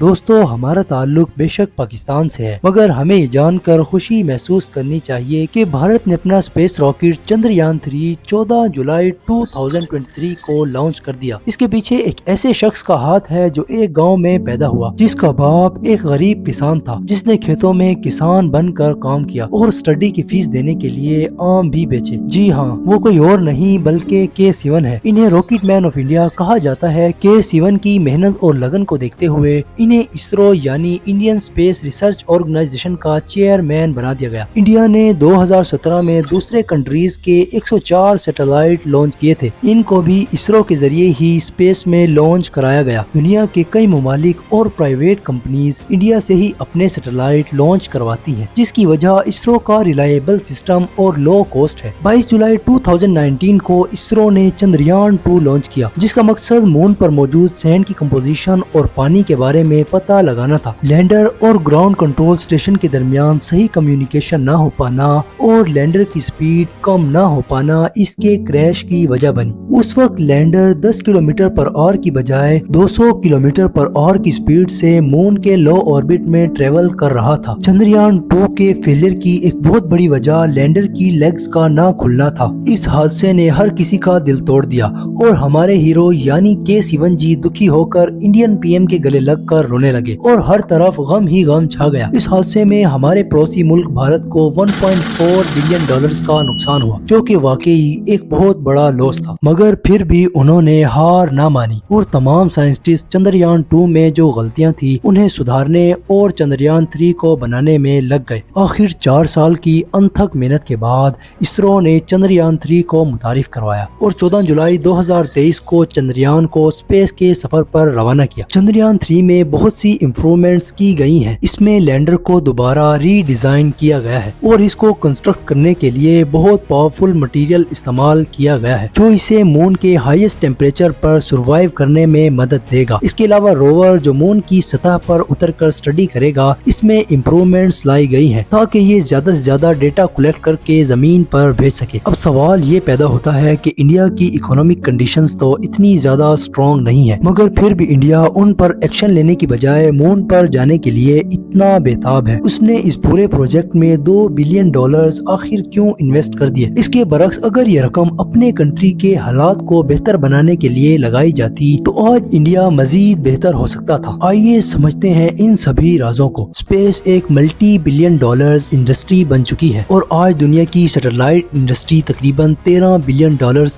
दोस्तों, हमारा ताल्लुक बेशक पाकिस्तान से है, मगर हमें ये जानकर खुशी महसूस करनी चाहिए कि भारत ने अपना स्पेस रॉकेट चंद्रयान 3 14 जुलाई 2023 को लॉन्च कर दिया। इसके पीछे एक ऐसे शख्स का हाथ है जो एक गांव में पैदा हुआ, जिसका बाप एक गरीब किसान था, जिसने खेतों में किसान बनकर काम किया और स्टडी की फीस देने के लिए आम भी बेचे। जी हाँ, वो कोई और नहीं बल्कि के-7 है। इन्हें रॉकेट मैन ऑफ इंडिया कहा जाता है। के-7 की मेहनत और लगन को देखते हुए इन्हें इसरो यानी इंडियन स्पेस रिसर्च ऑर्गेनाइजेशन का चेयरमैन बना दिया गया। इंडिया ने 2017 में दूसरे कंट्रीज के 104 सैटेलाइट लॉन्च किए थे। इनको भी इसरो के जरिए ही स्पेस में लॉन्च कराया गया। दुनिया के कई ममालिक और प्राइवेट कंपनीज इंडिया से ही अपने सैटेलाइट लॉन्च करवाती हैं, जिसकी वजह इसरो का रिलायबल सिस्टम और लो कॉस्ट है। 22 जुलाई 2019 को इसरो ने चंद्रयान 2 लॉन्च किया, जिसका मकसद मून पर मौजूद सैंड की कंपोजिशन और पानी के बारे में पता लगाना था। लैंडर और ग्राउंड कंट्रोल स्टेशन के दरमियान सही कम्युनिकेशन न हो पाना और लैंडर की स्पीड कम न हो पाना इसके क्रैश की वजह बनी। उस वक्त लैंडर 10 किलोमीटर पर आवर की बजाय 200 किलोमीटर पर आवर की स्पीड से मून के लो ऑर्बिट में ट्रेवल कर रहा था। चंद्रयान 2 के फेलियर की एक बहुत बड़ी वजह लैंडर की लेग्स का ना खुलना था। इस हादसे ने हर किसी का दिल तोड़ दिया और हमारे हीरो यानी के-7 जी दुखी होकर इंडियन पीएम के गले लगकर रोने लगे और हर तरफ गम ही गम छा गया। इस हादसे में हमारे पड़ोसी मुल्क भारत को 1.4 बिलियन डॉलर्स का नुकसान हुआ, जो कि वाकई एक बहुत बड़ा लॉस था। मगर फिर भी उन्होंने हार ना मानी और तमाम साइंटिस्ट चंद्रयान 2 में जो गलतियां थी उन्हें सुधारने और चंद्रयान 3 को बनाने में लग गए। आखिर 4 साल की अनथक मेहनत के बाद इसरो ने चंद्रयान 3 को मुतारिफ करवाया और 14 जुलाई 2023 को चंद्रयान को स्पेस के सफर पर रवाना किया। चंद्रयान 3 में बहुत सी इम्प्रूवमेंट्स की गई हैं। इसमें लैंडर को दोबारा रीडिजाइन किया गया है और इसको कंस्ट्रक्ट करने के लिए बहुत पावरफुल मटेरियल इस्तेमाल किया गया है, जो इसे मून के हाईएस्ट टेम्परेचर पर सर्वाइव करने में मदद देगा। इसके अलावा रोवर जो मून की सतह पर उतरकर स्टडी करेगा, इसमें इम्प्रूवमेंट्स लाई गई हैं ताकि ये ज्यादा से ज्यादा डेटा कलेक्ट करके जमीन पर भेज सके। अब सवाल ये पैदा होता है कि इंडिया की इकोनॉमिक कंडीशंस तो इतनी ज्यादा स्ट्रॉन्ग नहीं है, मगर फिर भी इंडिया उन पर एक्शन लेने की बजाय मून पर जाने के लिए इतना बेताब है। उसने इस पूरे प्रोजेक्ट में $2 बिलियन आखिर क्यों इन्वेस्ट कर दिए। इसके बरक्स अगर ये रकम अपने कंट्री के हालात को बेहतर बनाने के लिए लगाई जाती तो आज इंडिया मजीद बेहतर हो सकता था। आइए समझते हैं इन सभी राजों को। स्पेस एक मल्टी बिलियन डॉलर्स इंडस्ट्री बन चुकी है और आज दुनिया की सैटेलाइट इंडस्ट्री तकरीबन $13 बिलियन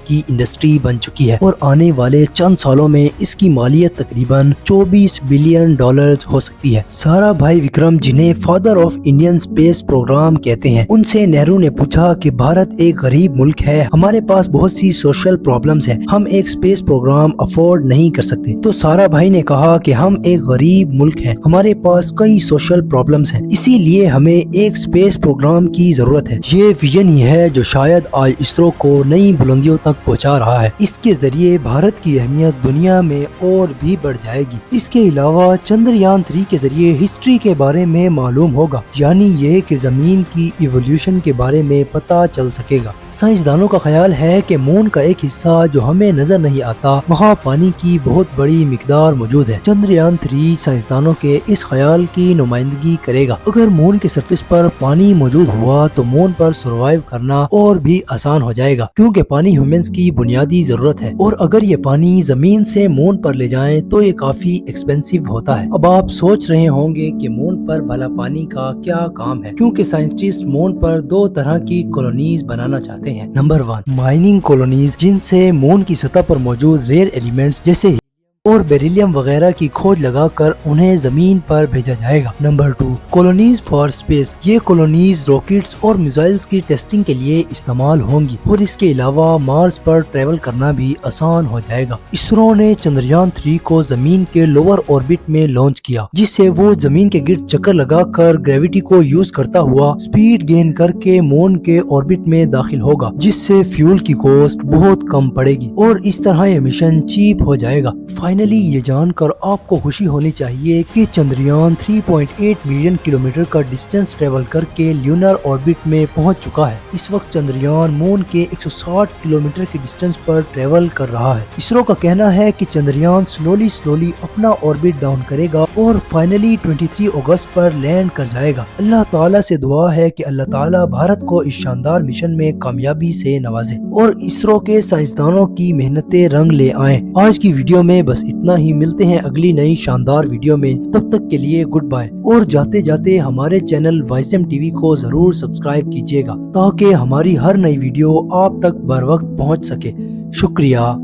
की इंडस्ट्री बन चुकी है और आने वाले चंद सालों में इसकी मालियत तकरीबन $24 बिलियन हो सकती है। सारा भाई विक्रम, जिन्हें father of Indian space programme कहते हैं, उनसे नेहरू ने पूछा कि भारत एक गरीब मुल्क है, हमारे पास बहुत सी सोशल प्रॉब्लम्स हैं, हम एक स्पेस प्रोग्राम अफोर्ड नहीं कर सकते। तो सारा भाई ने कहा कि हम एक गरीब मुल्क हैं, हमारे पास कई सोशल प्रॉब्लम्स हैं, इसीलिए हमें एक स्पेस प्रोग्राम की जरूरत है। ये विजन ही है जो शायद आज इसरो को नई बुलंदियों तक पहुंचा रहा है। इसके जरिए भारत की अहमियत दुनिया में और भी बढ़ जाएगी। इसके अलावा चंद्रयान 3 के जरिए हिस्ट्री के बारे में मालूम होगा, यानी ये कि जमीन की इवोल्यूशन के बारे में पता चल सकेगा। साइंसदानों का ख्याल है कि मून का एक हिस्सा जो हमें नजर नहीं आता, वहाँ पानी की बहुत बड़ी मिकदार मौजूद है। चंद्रयान 3 साइंसदानों के इस ख्याल की नुमाइंदगी करेगा। अगर मून के सरफेस पर पानी मौजूद हुआ तो मून पर सर्वाइव करना और भी आसान हो जाएगा, क्योंकि पानी ह्यूमंस की बुनियादी जरूरत है और अगर ये पानी जमीन से मून पर ले जाएं तो ये काफी एक्सपेंसिव होता है। अब आप सोच रहे होंगे कि मून पर भला पानी का क्या काम है, क्योंकि साइंटिस्ट मून पर 2 तरह की कॉलोनीज बनाना चाहते हैं। नंबर 1, माइनिंग कॉलोनीज, जिनसे मून की सतह पर मौजूद रेयर एलिमेंट्स जैसे और बेरिलियम वगैरह की खोज लगाकर उन्हें जमीन पर भेजा जाएगा। नंबर 2, कॉलोनीज फॉर स्पेस, ये कॉलोनीज रॉकेट्स और मिसाइल्स की टेस्टिंग के लिए इस्तेमाल होंगी और इसके अलावा मार्स पर ट्रेवल करना भी आसान हो जाएगा। इसरो ने चंद्रयान 3 को जमीन के लोअर ऑर्बिट में लॉन्च किया, जिससे वो जमीन के गिर्द चक्कर लगाकर ग्रेविटी को यूज करता हुआ स्पीड गेन करके मून के ऑर्बिट में दाखिल होगा, जिससे फ्यूल की कॉस्ट बहुत कम पड़ेगी और इस तरह ये मिशन चीप हो जाएगा। फाइनली ये जानकर आपको खुशी होनी चाहिए कि चंद्रयान 3.8 मिलियन किलोमीटर का डिस्टेंस ट्रेवल करके ल्यूनर ऑर्बिट में पहुंच चुका है। इस वक्त चंद्रयान मून के 160 किलोमीटर के डिस्टेंस पर ट्रेवल कर रहा है। इसरो का कहना है कि चंद्रयान स्लोली अपना ऑर्बिट डाउन करेगा और फाइनली 23 अगस्त पर लैंड कर जाएगा। अल्लाह ताला से दुआ है कि अल्लाह ताला भारत को इस शानदार मिशन में कामयाबी से नवाजे और इसरो के साइंसदानों की मेहनतें रंग ले आए। आज की वीडियो में बस इतना ही। मिलते हैं अगली नई शानदार वीडियो में, तब तक के लिए गुड बाय। और जाते जाते हमारे चैनल वाइसएम टीवी को जरूर सब्सक्राइब कीजिएगा ताकि हमारी हर नई वीडियो आप तक बर वक्त पहुंच सके। शुक्रिया।